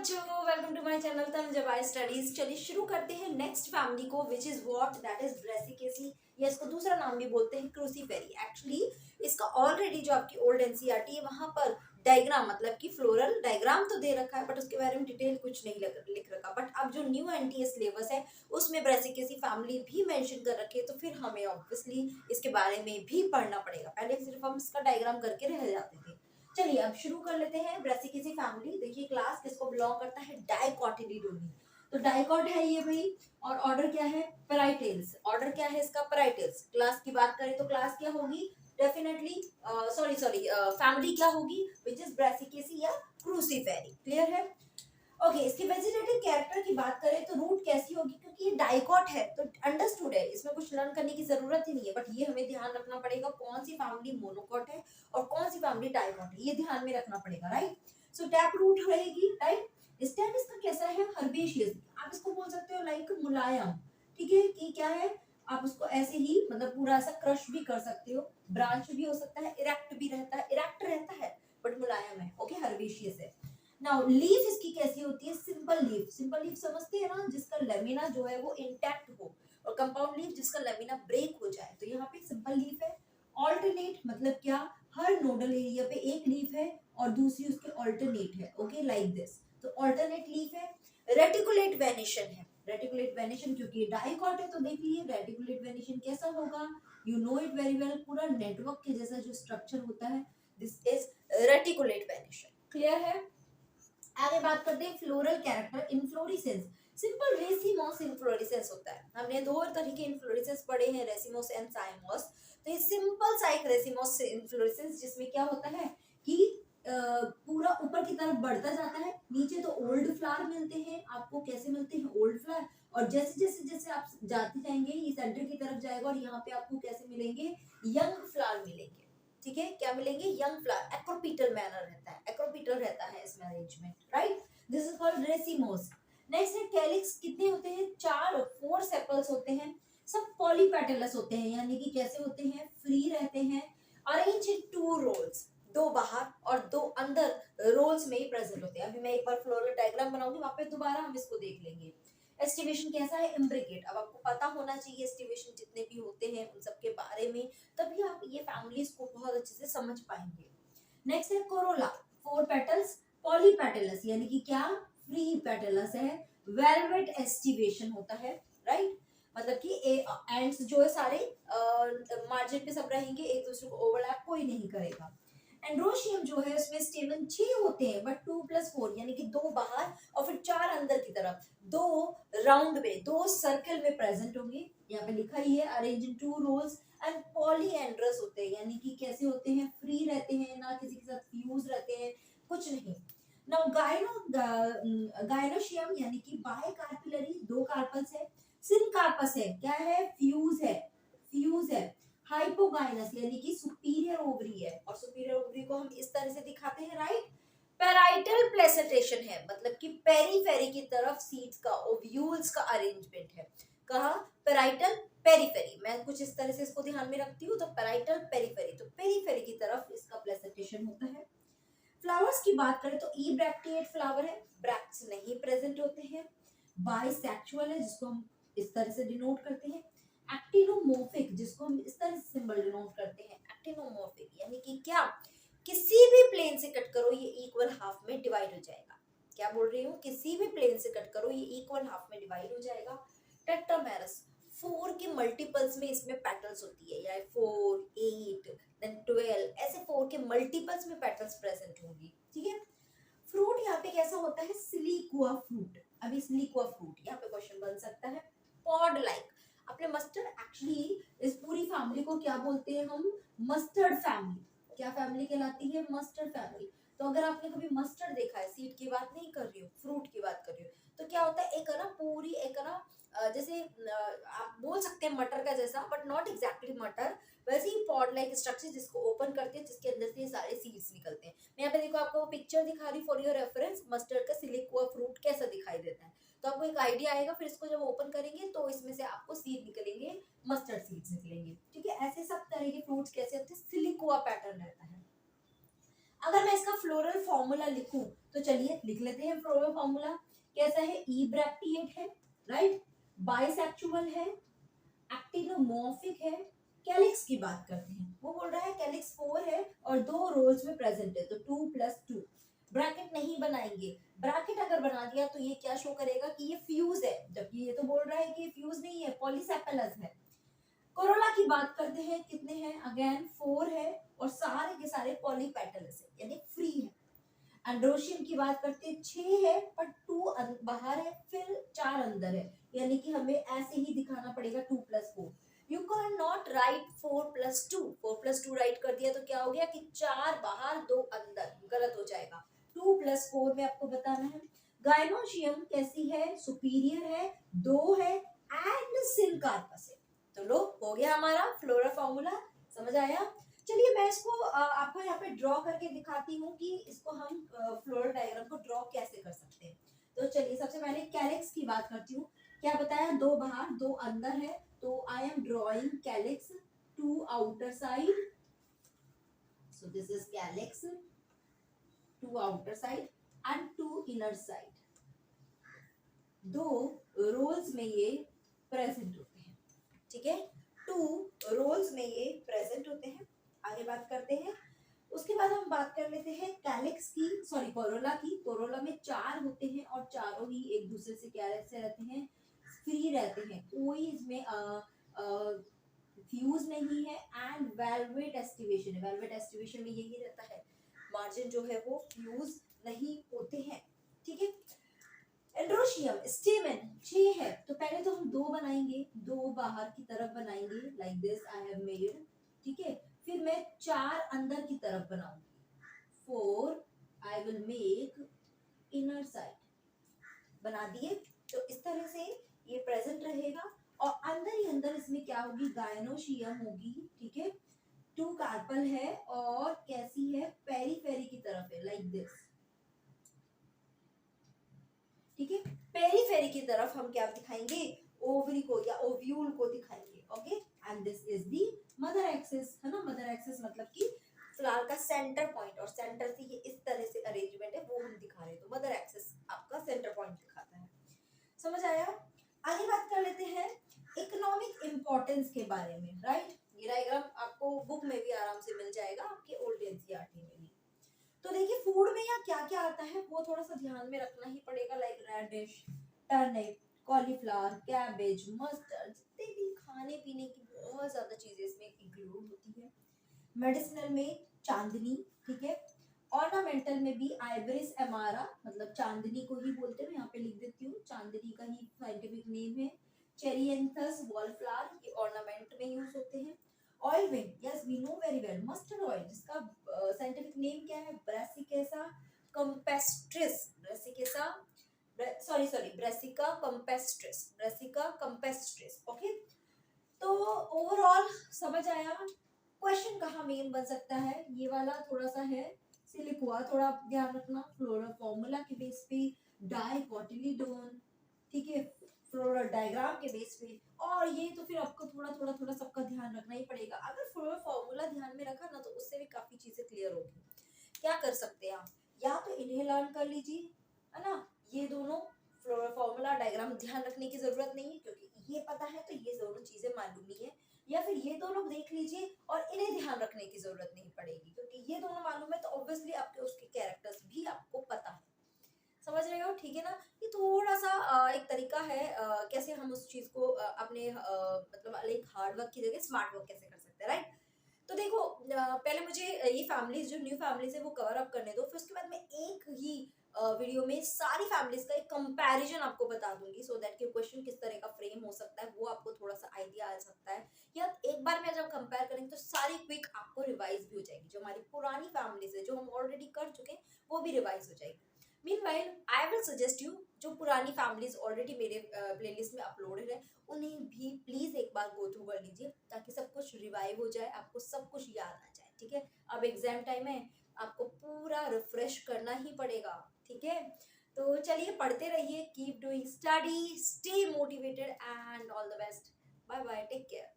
बच्चों, welcome to my channel Tanuja studies. चलिए शुरू करते हैं नेक्स्ट फैमिली को, which is what that is Brassicaceae, या इसको दूसरा नाम भी बोलते हैं क्रूसीफेरी। एक्चुअली इसका ऑलरेडी जो आपकी ओल्ड एनसीईआरटी है वहां पर डायग्राम मतलब कि फ्लोरल डायग्राम तो दे रखा है, बट उसके बारे में डिटेल कुछ नहीं लिख रखा। बट अब जो न्यू एनटीए सिलेबस है उसमें ब्रेसिकेसी फैमिली भी मेंशन कर रखी है, तो फिर हमें ऑब्वियसली इसके बारे में भी पढ़ना पड़ेगा। पहले सिर्फ हम इसका डायग्राम करके रह जाते थे। चलिए अब शुरू कर लेते हैं। ब्रेसिकेसी फैमिली, देखिए क्लास किसको बिलोंग करता है, डाइकोटिलीडोनी। तो डाइकोट है ये भाई, और ऑर्डर क्या है, पेराइटेल्स। ऑर्डर क्या है इसका, पेराइटेल्स। क्लास की बात करें तो क्लास क्या होगी, डेफिनेटली फैमिली क्या होगी, विच इज ब्रेसिकेसी या क्रूसीफेरी। क्लियर है। ओके, इसके वेजिटेटिव कैरेक्टर की बात करें तो रूट कैसी होगी, क्योंकि ये डाइकॉट है तो अंडरस्टूड है, इसमें कुछ लर्न करने की जरूरत ही नहीं है। बट ये हमें ध्यान रखना पड़ेगा कौन सी फैमिली मोनोकॉट है और कौन सी फैमिली डाइकॉट है, ये ध्यान में रखना पड़ेगा। राइट, सो टैप रूट रहेगी। राइट, स्टेम इसका कैसा है, हर्बेशियस। आप इसको बोल सकते हो लाइक मुलायम। ठीक है, कि क्या है, आप उसको ऐसे ही मतलब पूरा ऐसा क्रश भी कर सकते हो, ब्रांच भी हो सकता है, इरेक्ट भी रहता है, इरेक्ट रहता है बट मुलायम है। ओके, हर्बेशियस है। नाउ लीफ इसकी कैसी होती है, सिंपल लीफ। सिंपल लीफ समझते हैं ना, जिसका लेमिना जो है वो इंटैक्ट हो, और कंपाउंड लीफ जिसका लेमिना ब्रेक हो जाए। तो यहाँ पे सिंपल लीफ है। ऑल्टरनेट मतलब क्या, हर नोडल एरिया पे एक लीफ है और दूसरी उसके ऑल्टरनेट है। Okay, like this. तो ऑल्टरनेट लीफ है। रेटिकुलेट वेनिशन है। रेटिकुलेट वेनिशन क्योंकि डाइकॉट है तो देख लीजिए रेटिकुलेट वेनिशन कैसा होगा, you know it very well. पूरा नेटवर्क के जैसा जो स्ट्रक्चर होता है, this is reticulate venation. Clear है। आगे बात करते हैं floral character, inflorescence. Simple racemose inflorescence होता है। हमने दो तरह के इन्फ्लोरेसेंस पढ़े हैं, रेसिमोस एंड साइमोस। तो ये सिंपल सा एक रेसिमोस इन्फ्लोरेसेंस, जिसमें क्या होता है कि पूरा ऊपर की तरफ बढ़ता जाता है, नीचे तो ओल्ड फ्लावर मिलते हैं आपको। कैसे मिलते हैं, ओल्ड फ्लावर। और जैसे जैसे जैसे आप जाते जाएंगे ये सेंटर की तरफ जाएगा, और यहाँ पे आपको कैसे मिलेंगे, यंग फ्लावर मिलेंगे। ठीक है, क्या मिलेंगे, यंग फ्लावर। एक्रोपीटल मैनर रहता है, एक्रोपीटल रहता है इसमें arrangement. Right, this is called racemose. Next है कैलिक्स। कितने होते हैं, 4 सेपल्स होते हैं। सब पॉलीपेटलस होते हैं, यानी कि कैसे होते हैं, फ्री रहते हैं। अरेंज इन 2 रोल्स, 2 बाहर और 2 अंदर रोल्स में ही प्रेजेंट होते हैं। अभी मैं एक बार फ्लोरल डायग्राम बनाऊंगी, वहां पे दोबारा हम इसको देख लेंगे। एस्टिवेशन कैसा है, इम्ब्रिकेट। अब आपको पता होना चाहिए एस्टिवेशन जितने भी होते हैं उन सब के बारे में, तभी आप ये फैमिलीज को बहुत अच्छे से समझ पाएंगे। नेक्स्ट है कोरोला, 4 पेटल्स, पॉलीपेटलस यानी कि क्या, फ्री पेटलस है। वेलवेट एस्टिवेशन होता है। राइट, मतलब कि एंड्स जो है सारे मार्जिन पे सब रहेंगे, एक दूसरे को ओवरलैप कोई नहीं करेगा। एंड्रोशियम जो है उसमें स्टेमन 6 होते हैं, बट 2+4 यानी कि 2 बाहर और फिर 4 अंदर की तरफ, 2 राउंड में, 2 सर्कल में प्रेजेंट होंगे। यहाँ पे लिखा ही है, arrange in 2 rows. And polyandrous होते हैं, यानी कि कैसे होते हैं, फ्री रहते हैं, ना किसी के साथ फ्यूज रहते हैं, कुछ नहीं। नाउ गायनोशियम यानी कि बाइकार्पिलरी, 2 कार्पल्स है। सिनकार्पस है, क्या है, फ्यूज है, फ्यूज है। हाइपोगाइनस यानी कि सुपीरियर ओवरी है, और सुपीरियर ओवरी को हम इस तरह से दिखाते हैं। राइट, पेराइटल प्लेसेंटेशन है, मतलब कि पेरीफेरी की तरफ सीड्स का, ओव्यूल्स का अरेंजमेंट है। कहा, पेराइटल पेरीफेरी। मैं कुछ इस तरह से इसको ध्यान में रखती हूँ, तो पेराइटल पेरीफेरी, तो पेरीफेरी की तरफ इसका प्लेसेंटेशन होता है। फ्लावर्स की बात करें तो ई ब्रैक्टिएट फ्लावर है, ब्रैक्ट्स नहीं प्रेजेंट होते हैं। बाइसेक्सुअल है, जिसको हम इस तरह से डिनोट करते हैं। एक्टिनोमोर्फिक, जिसको हम इस तरह से सिंबल डिनोट करते हैं, एक्टिनोमोर्फिक यानी कि क्या, किसी भी प्लेन से कट करो ये इक्वल हाफ में डिवाइड हो जाएगा। क्या बोल रही हूँ, किसी भी प्लेन से कट करो ये इक्वल हाफ में डिवाइड हो जाएगा। टेट्रामेरस, 4 के मल्टीपल्स में इसमें पेटल्स होती है, या 4, 8, देन 12, ऐसे 4 के मल्टीपल्स में पेटल्स प्रेजेंट होंगी। ठीक है। फ्रूट यहाँ पे कैसा होता है, सिलिकुआ फ्रूट। अभी सिलिकुआ फ्रूट यहाँ पे क्वेश्चन बन सकता है। पॉड लाइक, अपने मस्टर्ड, एक्चुअली इस पूरी फैमिली को क्या बोलते हैं हम, मस्टर्ड फैमिली। क्या फैमिली कहलाती है, मस्टर्ड फैमिली। तो अगर आपने कभी मस्टर्ड देखा है, सीड की बात नहीं कर रही हूँ, फ्रूट की बात कर रही हूँ, तो क्या होता है, एक ना पूरी, एक ना जैसे आप बोल सकते हैं मटर का जैसा, बट नॉट एग्जैक्टली मटर, वैसे ही पॉड लाइक स्ट्रक्चर, जिसको ओपन करते हैं, जिसके अंदर से सारे सीड्स निकलते हैं। मैं यहाँ पे देखो आपको पिक्चर दिखा रही फॉर योर रेफरेंस, मस्टर्ड का सिलिकुआ फ्रूट कैसा दिखाई देता है, तो आपको एक आइडिया आएगा। फिर इसको जब ओपन करेंगे तो इसमें से आपको सीड निकलेंगे, मस्टर्ड सीड्स निकलेंगे। ठीक है, ऐसे सब तरह के फ्रूट्स कैसे होते हैं, सिलिकुआ पैटर्न रहता है। अगर मैं इसका फ्लोरल फॉर्मूला लिखूं तो चलिए लिख लेते हैं फ्लोरा फॉर्मूला। कैसा है? ई ब्रैक्टिएट है, राइट, बाइसेक्सुअल है, एक्टिनोमॉर्फिक है। कैलिक्स की बात करते हैं, वो बोल रहा है कैलिक्स 4 है और 2 रोल्स में प्रेजेंट है, तो 2+2। ब्रैकेट नहीं बनाएंगे, ब्रैकेट अगर बना दिया तो ये क्या शो करेगा कि ये फ्यूज है, जबकि ये तो बोल रहा है कि ये फ्यूज नहीं है, पॉलीसेपेलस है। कोरोला की बात करते हैं, कितने हैं? अगेन 4 है और सारे के सारे पॉलीपेटल्स है, यानी फ्री है। एंड्रोशियम की बात करते हैं, 6 है पर 2 बाहर है, फिर 4 अंदर है, यानी कि हमें ऐसे ही दिखाना पड़ेगा 2+4। You can not right 4+2, 4+2 right कर दिया तो क्या हो गया कि 4 बाहर 2 अंदर, गलत हो जाएगा। 2+4 में आपको बताना है। गायनोशियम कैसी है? सुपीरियर है, 2 है एंड सिनकार्पस है। तो लो, हो गया हमारा फ्लोरा फॉर्मूला। समझ आया? चलिए मैं इसको आपको यहाँ पे ड्रॉ करके दिखाती हूँ कि इसको हम फ्लोरल डायग्राम को ड्रॉ कैसे कर सकते हैं। तो चलिए सबसे पहले कैलिक्स की बात करती हूँ। क्या बताया? 2 बाहर 2 अंदर है, तो I am drawing calyx, 2 outer side, so this is calyx, 2 outer side and 2 inner side. 2 rows में ये प्रेजेंट होते हैं, ठीक है, 2 रोल्स में ये प्रेजेंट होते हैं। आगे बात करते हैं। उसके बाद हम बात कर लेते हैं कैलिक्स की, सॉरी कोरोला की। कोरोला में 4 होते हैं और चारों ही एक दूसरे से क्या रहते हैं? फ्री रहते हैं, कोई इसमें फ्यूज नहीं है एंड वेलवेट एस्टिवेशन है। वेलवेट एस्टिवेशन में यही रहता है, मार्जिन जो है वो फ्यूज नहीं होते हैं, ठीक है। एंड्रोशियम स्टेमन 6 है, तो पहले तो हम 2 बनाएंगे, 2 बाहर की तरफ बनाएंगे, like this I have made, ठीक है। फिर मैं 4 अंदर की तरफ बनाऊंगी, 4 I will make inner side. बना दिए, तो इस तरह से ये प्रेजेंट रहेगा और अंदर ही अंदर इसमें क्या होगी? गायनोशियम होगी, ठीक है। 2 कार्पल है और कैसी है? पेरीफेरी की तरफ है, लाइक दिस, ठीक है। पेरीफेरी की तरफ हम क्या दिखाएंगे? ओवरी को या ओव्यूल को दिखाएंगे, okay. And this is the mother axis, है ना। मदर एक्सिस मतलब कि फ्लावर का सेंटर पॉइंट, और सेंटर से ये इस तरह से अरेंजमेंट है वो हम दिखा रहे हैं, तो मदर एक्सिस आपका सेंटर पॉइंट दिखाता है। समझ आया? आगे बात कर लेते हैं इकोनॉमिक इंपॉर्टेंस के बारे में, राइट। ये डायग्राम आपको बुक में भी आराम से मिल जाएगा, आपके ओल्ड एनसीईआरटी में भी। तो देखिए फूड में यहाँ क्या क्या आता है वो थोड़ा सा ध्यान में रखना ही पड़ेगा, like radish, turnip, cauliflower, cabbage, mustard, जितने भी खाने पीने की बहुत ज्यादा चीजें इसमें इंक्लूड होती है। मेडिसिनल में चांदनी, ठीक है। ऑर्नामेंटल में भी आइबरिस एमारा, मतलब चांदनी को ही बोलते हैं, यहाँ पे लिख देती हूँ, चांदनी का ही साइंटिफिक नेम है। चेरियंथस वॉलफ्लावर, ये ऑर्नामेंट में यूज होते हैं। Oil wing, yes we know very well, mustard oil, जिसका साइंटिफिक नेम क्या है? Brassicaceae campestris, Brassicaceae Brassica campestris, Brassica campestris, okay. तो ओवरऑल समझ आया? क्वेश्चन कहाँ मेन बन सकता है? ये वाला थोड़ा सा है सिलिक्वा, थोड़ा ध्यान रखना। फ्लोरा फॉर्मूला के बेस पे, डाइकोटिलीडोन, ठीक है, फ्लोरा डायग्राम के बेस पे, और ये तो फिर आपको थोड़ा सबका ध्यान रखना ही पड़ेगा। अगर फ्लोरा फॉर्मूला ध्यान में रखा ना तो उससे भी काफी चीजें क्लियर होगी। क्या कर सकते हैं आप? या तो इन्हें लर्न कर लीजिए, है ना। ये दोनों फ्लोरा फॉर्मूला डायग्राम ध्यान रखने की जरूरत नहीं है, क्योंकि ये पता है तो ये दोनों चीजें मालूम नहीं है। या फिर ये दोनों देख लीजिए और इन्हें ध्यान रखने की जरूरत नहीं पड़ेगी, क्योंकि ये दोनों मालूम है तो ऑब्वियसली आपके उसके कैरेक्टर्स भी आपको पता है। समझ रहे हो? ठीक है ना। ये थोड़ा सा एक तरीका है कैसे हम उस चीज को अपने मतलब एक हार्ड वर्क की जगह स्मार्ट वर्क कैसे कर सकते हैं, राइट। तो देखो पहले मुझे ये फैमिलीज जो न्यू फैमिलीज है वो कवर अप करने दो, फिर उसके बाद मैं एक ही वीडियो में सारी फैमिलीज का एक कंपैरिजन आपको बता दूंगी, सो दैट कि क्वेश्चन किस तरह का फ्रेम हो सकता है वो आपको थोड़ा सा आइडिया आ सकता है। या एक बार में जब कंपेयर करेंगे तो सारी क्विक आपको रिवाइज भी हो जाएगी, जो हमारी पुरानी फैमिलीज है जो हम ऑलरेडी कर चुके हैं वो भी रिवाइज हो जाएगी। Meanwhile I will suggest you, जो पुरानी फैमिलीज ऑलरेडी मेरे प्लेलिस्ट में अपलोडेड है उन्हें भी प्लीज एक बार गो थ्रू कर लीजिए, ताकि सब कुछ रिवाइव हो जाए, आपको सब कुछ याद आ जाए, ठीक है। अब एग्जाम टाइम है, आपको पूरा रिफ्रेश करना ही पड़ेगा, ठीक है। तो चलिए पढ़ते रहिए, keep doing study, stay motivated and all the best. Bye bye, take care.